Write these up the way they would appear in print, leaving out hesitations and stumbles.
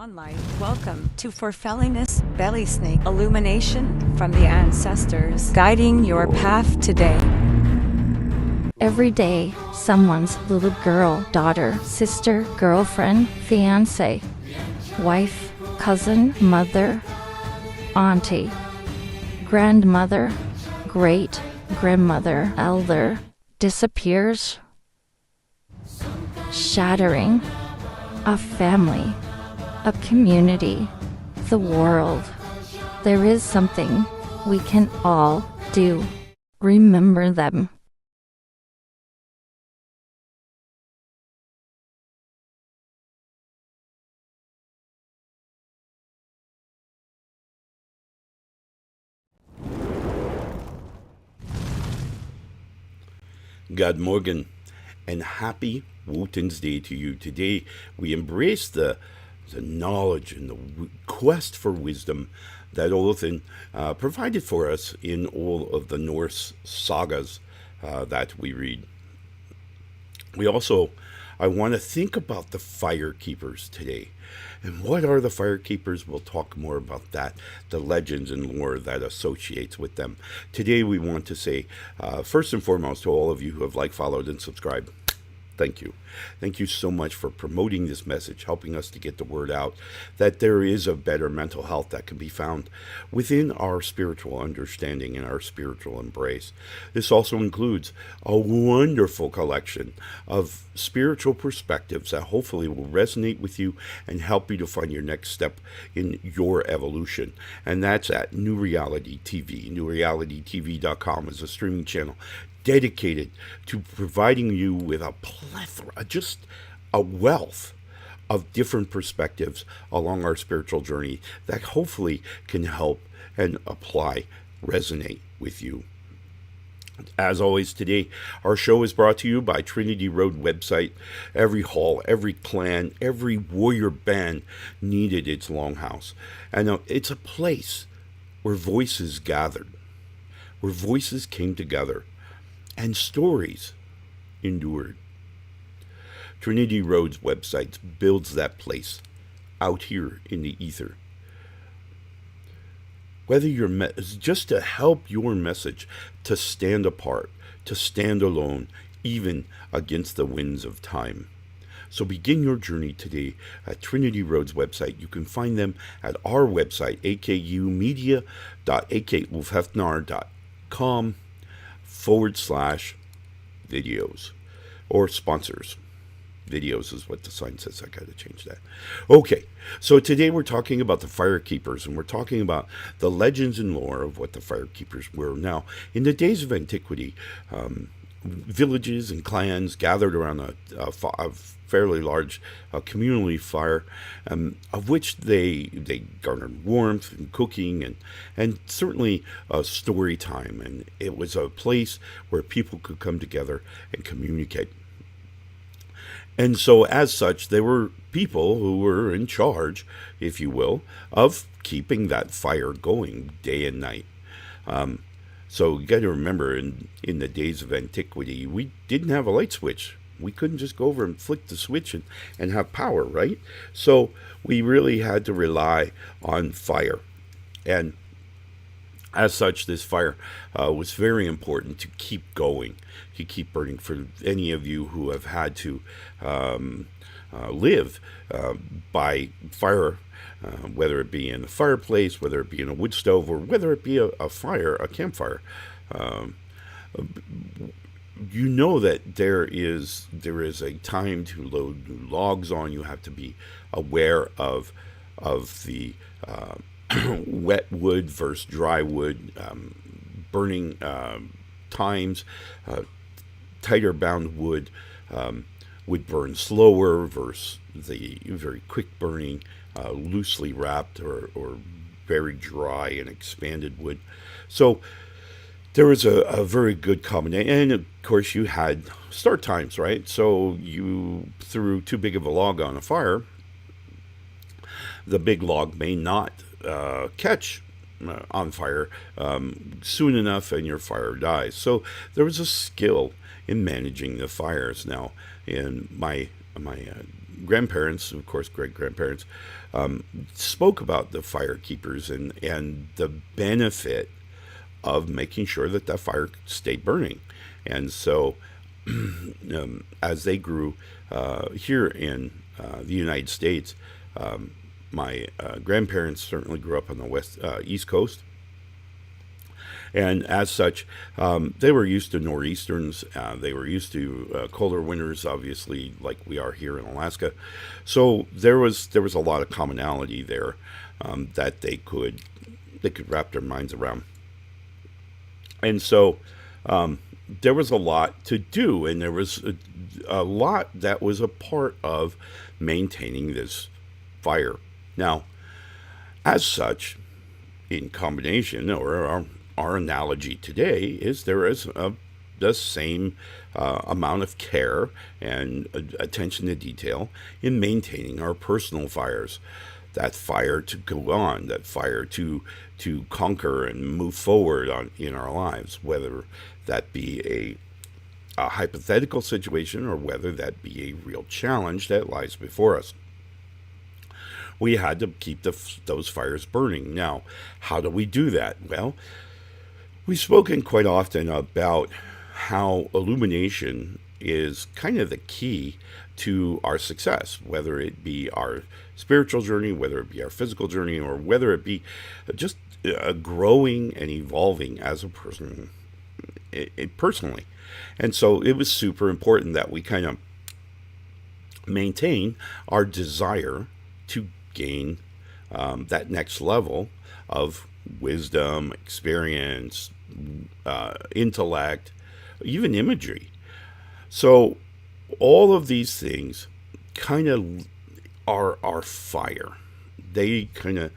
non-light. Welcome to Forfelliness Belysning illumination from the ancestors, guiding your path today. Every day, someone's little girl, daughter, sister, girlfriend, fiance, wife, cousin, mother, auntie, grandmother, great-grandmother, elder, disappears, shattering a family, a community, the world. There is something we can all do. Remember them. God Morgan, and happy Wotan's Day to you. Today we embrace the knowledge and the quest for wisdom that Odin provided for us in all of the Norse sagas that we read. I want to think about the Firekeepers today. And what are the Firekeepers? We'll talk more about that, the legends and lore that associates with them. Today we want to say, first and foremost, to all of you who have liked, followed, and subscribed, thank you. Thank you so much for promoting this message, helping us to get the word out that there is a better mental health that can be found within our spiritual understanding and our spiritual embrace. This also includes a wonderful collection of spiritual perspectives that hopefully will resonate with you and help you to find your next step in your evolution. And that's at New Reality TV. NewRealityTV.com is a streaming channel dedicated to providing you with a plethora, just a wealth of different perspectives along our spiritual journey that hopefully can help and apply, resonate with you. As always, today, our show is brought to you by Trinity Road website. Every hall, every clan, every warrior band needed its longhouse. And it's a place where voices gathered, where voices came together, and stories endured. Trinity Road's website builds that place out here in the ether. Whether just to help your message to stand apart, to stand alone, even against the winds of time. So begin your journey today at Trinity Road's website. You can find them at our website, akumedia.akulfhednar.com /videos or sponsors. Videos is what the sign says. I got to change that. Okay, so today we're talking about the Firekeepers, and we're talking about the legends and lore of what the Firekeepers were. Now, in the days of antiquity, villages and clans gathered around a fairly large community fire, of which they garnered warmth and cooking and certainly story time. And it was a place where people could come together and communicate. And so as such, there were people who were in charge, if you will, of keeping that fire going day and night. So you got to remember, in the days of antiquity, we didn't have a light switch. We couldn't just go over and flick the switch and have power, right? So we really had to rely on fire. And as such, this fire was very important to keep going, to keep burning. For any of you who have had to live by fire, whether it be in a fireplace, whether it be in a wood stove, or whether it be a campfire, you know that there is a time to load new logs on. You have to be aware of the wet wood versus dry wood, burning times. Tighter bound wood would burn slower versus the very quick burning, loosely wrapped or very dry and expanded wood. So there was a very good combination. And of course you had start times, right? So you threw too big of a log on a fire, the big log may not catch on fire soon enough, and your fire dies. So there was a skill in managing the fires. Now, in my grandparents, of course, great grandparents, spoke about the firekeepers and the benefit of making sure that that fire stayed burning. And so, as they grew here in the United States, my grandparents certainly grew up on the East Coast. And as such, they were used to nor'easterns. They were used to colder winters, obviously, like we are here in Alaska. So there was a lot of commonality there that they could wrap their minds around. And so there was a lot to do, and there was a lot that was a part of maintaining this fire. Now, as such, in combination, or our analogy today is there is the same amount of care and attention to detail in maintaining our personal fires. That fire to go on, that fire to conquer and move forward in our lives, whether that be a hypothetical situation or whether that be a real challenge that lies before us. We had to keep those fires burning. Now, how do we do that? Well, we've spoken quite often about how illumination is kind of the key to our success, whether it be our spiritual journey, whether it be our physical journey, or whether it be just growing and evolving as a person personally. And so it was super important that we kind of maintain our desire to gain that next level of wisdom, experience, intellect, even imagery. So all of these things kind of are our fire. They kind of,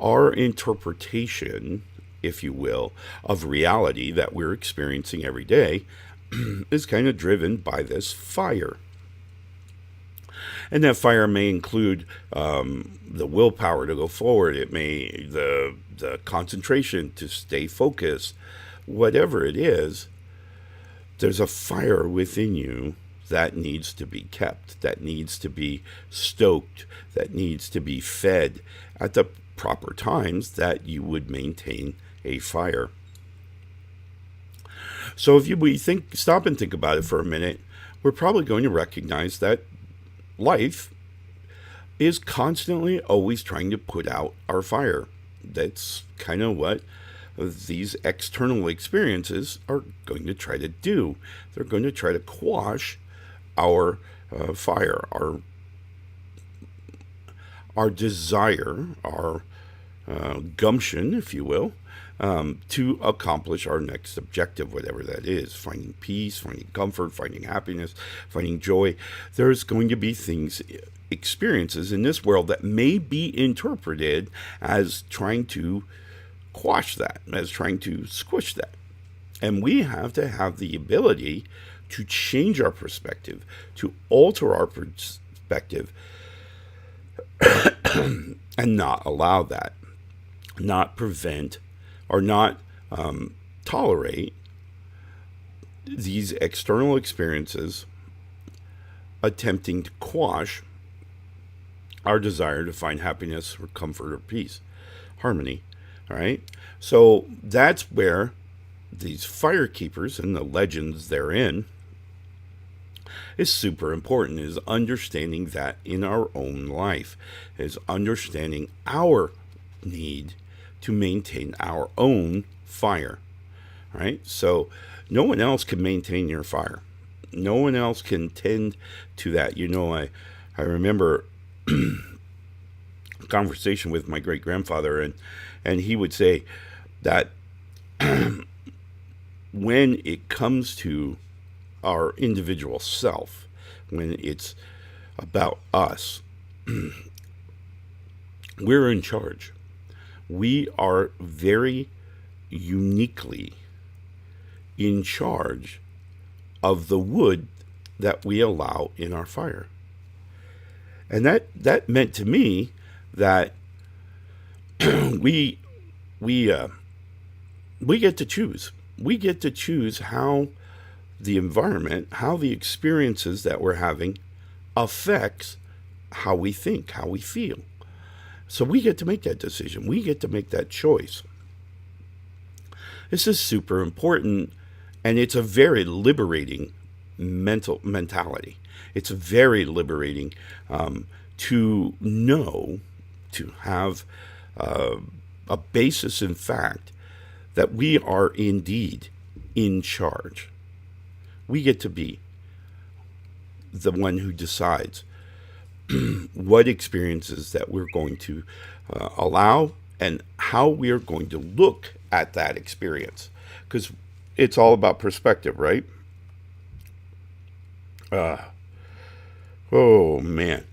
our interpretation, if you will, of reality that we're experiencing every day is kind of driven by this fire. And that fire may include the willpower to go forward. It may the concentration to stay focused. Whatever it is, there's a fire within you that needs to be kept, that needs to be stoked, that needs to be fed at the proper times that you would maintain a fire. So if we stop and think about it for a minute, we're probably going to recognize that life is constantly always trying to put out our fire. That's kind of what these external experiences are going to try to do. They're going to try to quash our fire, our desire, our gumption, if you will, to accomplish our next objective, whatever that is, finding peace, finding comfort, finding happiness, finding joy. There's going to be experiences in this world that may be interpreted as trying to quash that, as trying to squish that. And we have to have the ability to change our perspective, to alter our perspective, and not allow that, not prevent or not tolerate these external experiences attempting to quash our desire to find happiness or comfort or peace, harmony. All right. So that's where these firekeepers and the legends therein is super important, is understanding that in our own life, is understanding our need to maintain our own fire. Right? So no one else can maintain your fire. No one else can tend to that. I remember a conversation with my great grandfather, and he would say that when it comes to our individual self, when it's about us, we're in charge. We are very uniquely in charge of the wood that we allow in our fire. And that meant to me that we get to choose. We get to choose how the environment, how the experiences that we're having affects how we think, how we feel. So we get to make that decision. We get to make that choice. This is super important, and it's a very liberating mentality. It's very liberating to know, to have a basis in fact that we are indeed in charge. We get to be the one who decides what experiences that we're going to allow and how we are going to look at that experience. Because it's all about perspective, right? Oh, man.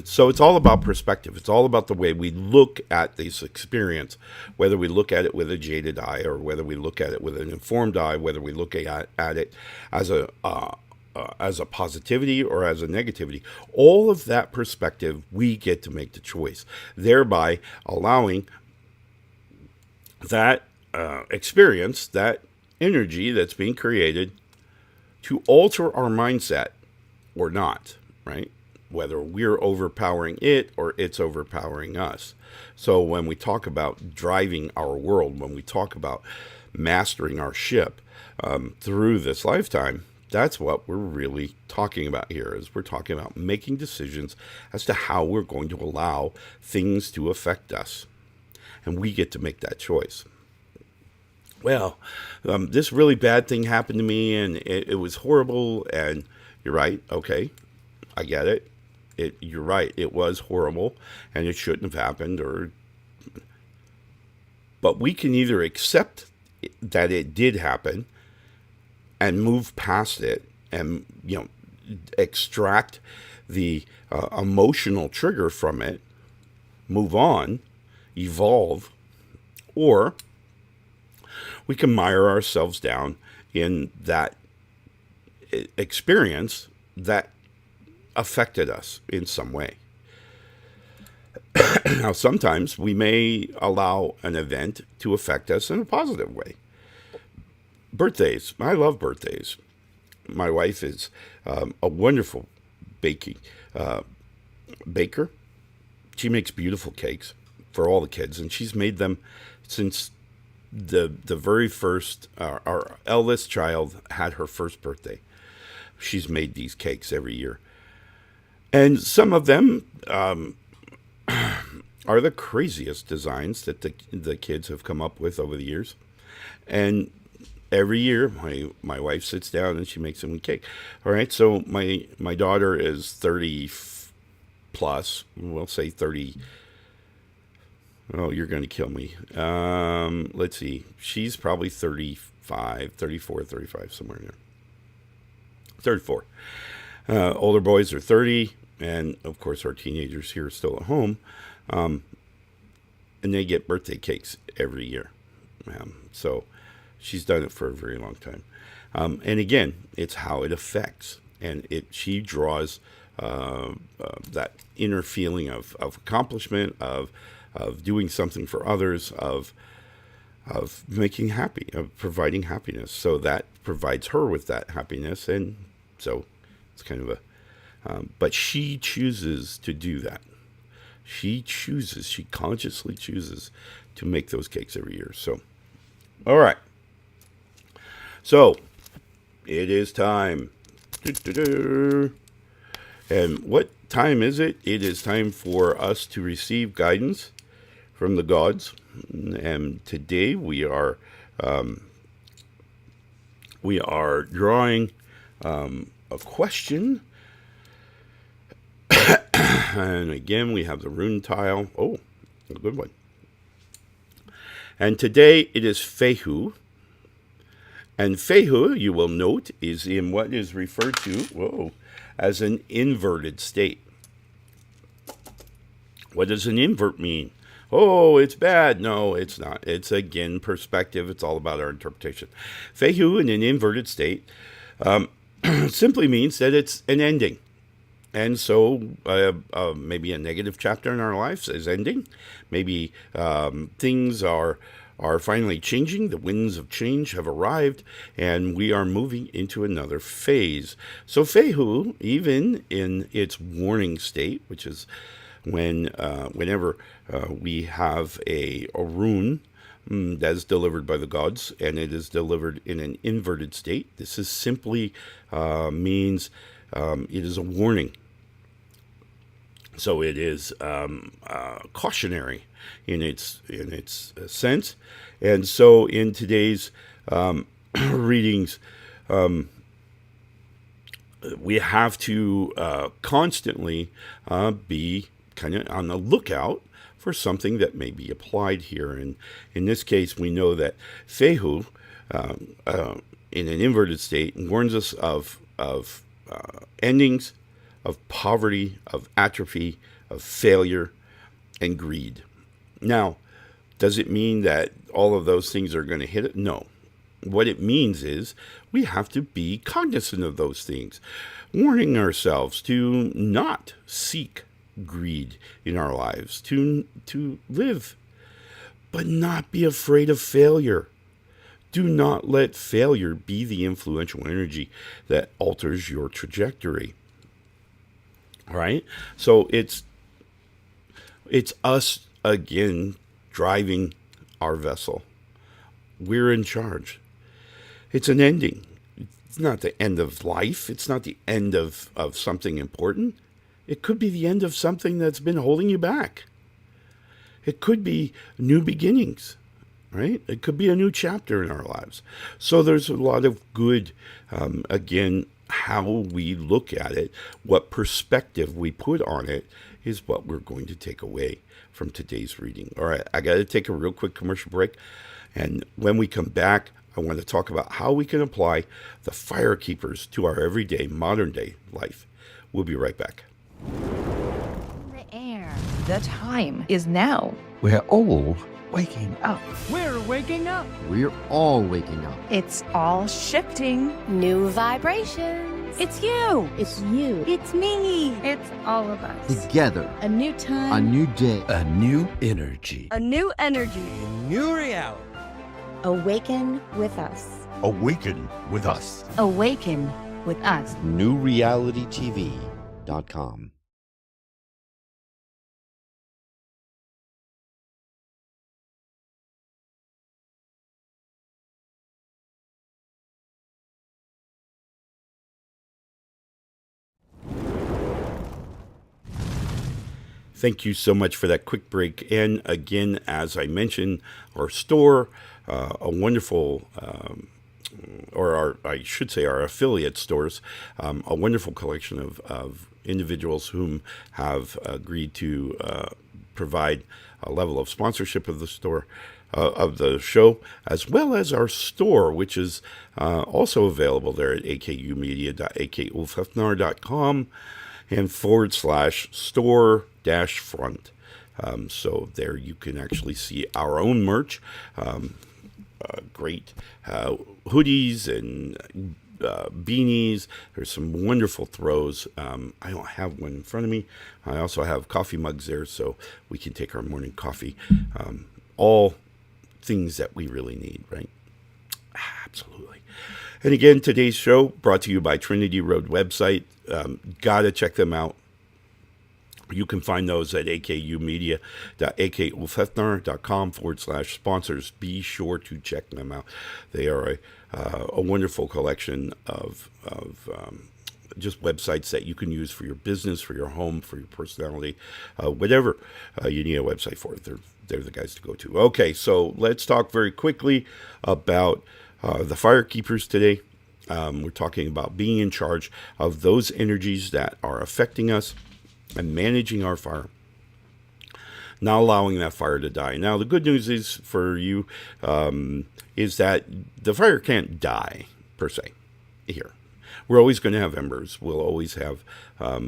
So it's all about perspective. It's all about the way we look at this experience, whether we look at it with a jaded eye or whether we look at it with an informed eye, whether we look at it as a positivity or as a negativity. All of that perspective, we get to make the choice, thereby allowing that experience, that energy that's being created, to alter our mindset or not, right? Whether we're overpowering it or it's overpowering us. So when we talk about driving our world, when we talk about mastering our ship through this lifetime, that's what we're really talking about here. Is we're talking about making decisions as to how we're going to allow things to affect us. And we get to make that choice. Well, this really bad thing happened to me, and it was horrible, and you're right, okay, I get it. You're right, it was horrible, and it shouldn't have happened, but we can either accept that it did happen and move past it and, extract the emotional trigger from it, move on, evolve, or we can mire ourselves down in that experience that affected us in some way. Now, sometimes we may allow an event to affect us in a positive way. Birthdays. I love birthdays. My wife is a wonderful baker. She makes beautiful cakes for all the kids, and she's made them since the very first, our eldest child had her first birthday. She's made these cakes every year. And some of them are the craziest designs that the kids have come up with over the years. And every year, my wife sits down and she makes them a cake. All right, so my daughter is 30 plus. We'll say 30. Oh, you're going to kill me. Let's see. She's probably 35, 34, 35, somewhere in there. 34. Older boys are 30. And, of course, our teenagers here are still at home. And they get birthday cakes every year. So she's done it for a very long time. And, again, it's how it affects. And she draws that inner feeling of accomplishment, of doing something for others, of making happy, of providing happiness. So that provides her with that happiness. And so it's kind of but she chooses to do that. She consciously chooses to make those cakes every year. So, all right. So, it is time. And what time is it? It is time for us to receive guidance from the gods. And today we are drawing a question. And again, we have the rune tile. Oh, a good one. And today it is Fehu. And Fehu, you will note, is in what is referred to as an inverted state. What does an invert mean? Oh, it's bad. No, it's not. It's, again, perspective. It's all about our interpretation. Fehu in an inverted state simply means that it's an ending. And so maybe a negative chapter in our lives is ending. Maybe things are are finally changing. The winds of change have arrived, and we are moving into another phase. So Fehu, even in its warning state, which is whenever we have a rune that is delivered by the gods, and it is delivered in an inverted state, this is simply means it is a warning. So it is cautionary in its sense, and so in today's readings, we have to constantly be kind of on the lookout for something that may be applied here. And in this case, we know that Fehu, in an inverted state, warns us of endings, of poverty, of atrophy, of failure, and greed. Now, does it mean that all of those things are going to hit it? No. What it means is we have to be cognizant of those things, warning ourselves to not seek greed in our lives, to live, but not be afraid of failure. Do not let failure be the influential energy that alters your trajectory. All right? So it's us again driving our vessel. We're in charge. It's an ending. It's not the end of life. It's not the end of something important. It could be the end of something that's been holding you back. It could be new beginnings, right? It could be a new chapter in our lives. So there's a lot of good, again, how we look at it, what perspective we put on it is what we're going to take away from today's reading. All right, I got to take a real quick commercial break. And when we come back, I want to talk about how we can apply the Firekeepers to our everyday, modern day life. We'll be right back. The air. The time is now. We're all waking up. We're waking up. We're all waking up. It's all shifting. New vibrations. It's you. It's you. It's me. It's all of us. Together. A new time. A new day. A new energy. A new energy. New reality. Awaken with us. Awaken with us. Awaken with us. NewRealityTV.com. Thank you so much for that quick break. And again, as I mentioned, our store, a wonderful, I should say our affiliate stores, a wonderful collection of individuals whom have agreed to provide a level of sponsorship of the store, of the show, as well as our store, which is also available there at akumedia.akulfhednar.com and /store-front. So there you can actually see our own merch, great hoodies and beanies. There's some wonderful throws. I don't have one in front of me. I also have coffee mugs there so we can take our morning coffee. All things that we really need, right? Absolutely. And again, today's show brought to you by Trinity Road website. Gotta check them out. You can find those at akumedia.akulfhednar.com /sponsors. Be sure to check them out. They are a wonderful collection of just websites that you can use for your business, for your home, for your personality, whatever you need a website for. They're the guys to go to. Okay, so let's talk very quickly about the Firekeepers today. We're talking about being in charge of those energies that are affecting us and managing our fire, not allowing that fire to die. Now, the good news is for you is that the fire can't die, per se, here. We're always going to have embers. We'll always have,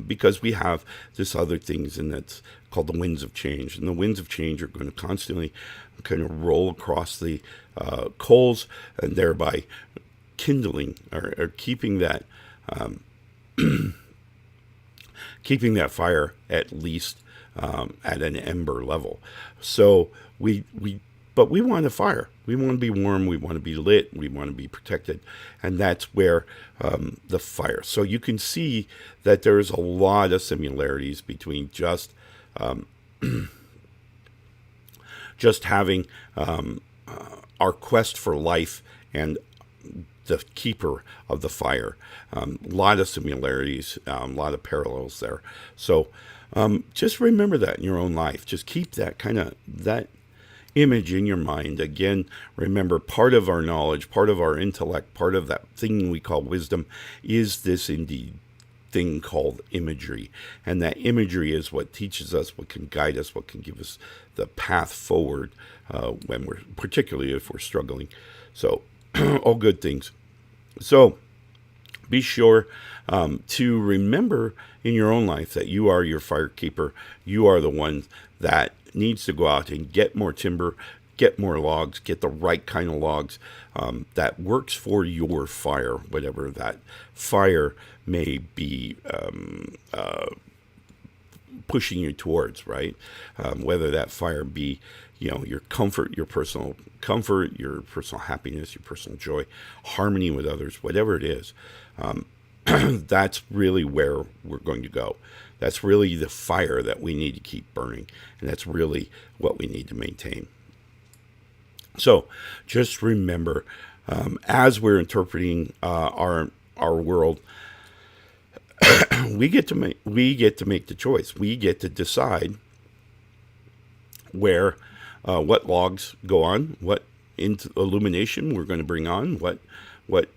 because we have this other things, and that's called the winds of change. And the winds of change are going to constantly kind of roll across the coals, and thereby kindling or keeping that keeping that fire at least at an ember level. So we But we want a fire. We want to be warm. We want to be lit. We want to be protected. And that's where the fire. So you can see that there's a lot of similarities between just having our quest for life and the keeper of the fire. A lot of similarities, a lot of parallels there. So just remember that in your own life. Just keep that that image in your mind. Again, remember, part of our knowledge, part of our intellect, part of that thing we call wisdom is this indeed thing called imagery. And that imagery is what teaches us, what can guide us, what can give us the path forward particularly if we're struggling. So all good things. So be sure to remember in your own life that you are your fire keeper. You are the one that needs to go out and get more timber, get more logs, get the right kind of logs that works for your fire, whatever that fire may be pushing you towards, right? Whether that fire be, your comfort, your personal comfort, your personal happiness, your personal joy, harmony with others, whatever it is, that's really where we're going to go. That's really the fire that we need to keep burning, and that's really what we need to maintain. So just remember, as we're interpreting our world, we get to make the choice. We get to decide where what logs go on, what illumination we're going to bring on, what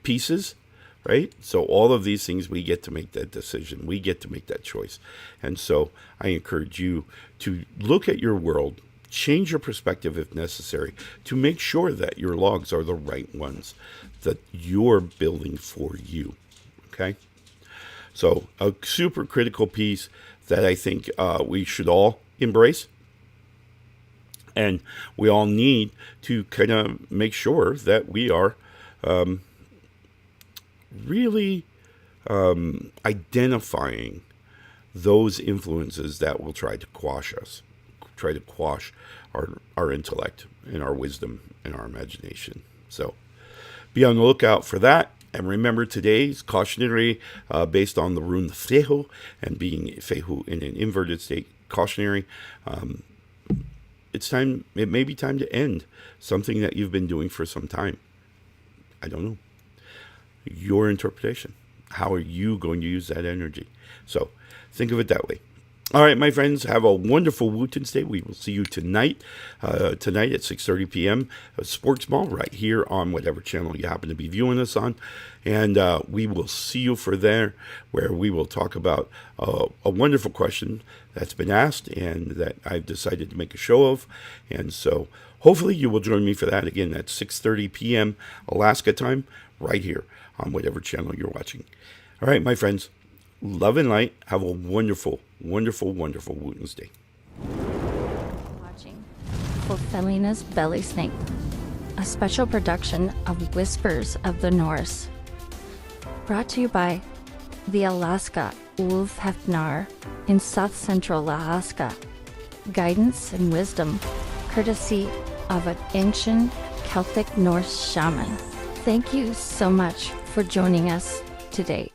pieces, right? So all of these things, we get to make that decision. We get to make that choice. And so I encourage you to look at your world, change your perspective if necessary, to make sure that your logs are the right ones that you're building for you. Okay? So a super critical piece that I think we should all embrace. And we all need to kind of make sure that we are really identifying those influences that will try to quash us, try to quash our intellect and our wisdom and our imagination. So be on the lookout for that. And remember, today's cautionary, based on the rune Fehu, and being Fehu in an inverted state, cautionary. It may be time to end something that you've been doing for some time. I don't know. Your interpretation. How are you going to use that energy? So think of it that way. All right, my friends, have a wonderful Wootens Day. We will see you tonight at 6:30 p.m. Sports Mall right here on whatever channel you happen to be viewing us on. And we will see you for there, where we will talk about a wonderful question that's been asked and that I've decided to make a show of. And so hopefully you will join me for that again at 6:30 p.m. Alaska time, right here on whatever channel you're watching. All right, my friends, love and light. Have a wonderful, wonderful, wonderful Wootens Day. Watching Ulfhednar's Belysning, a special production of Whispers of the Norse. Brought to you by the Alaska Ulfhednar in South Central Alaska. Guidance and wisdom, courtesy of an ancient Celtic Norse shaman. Thank you so much for joining us today.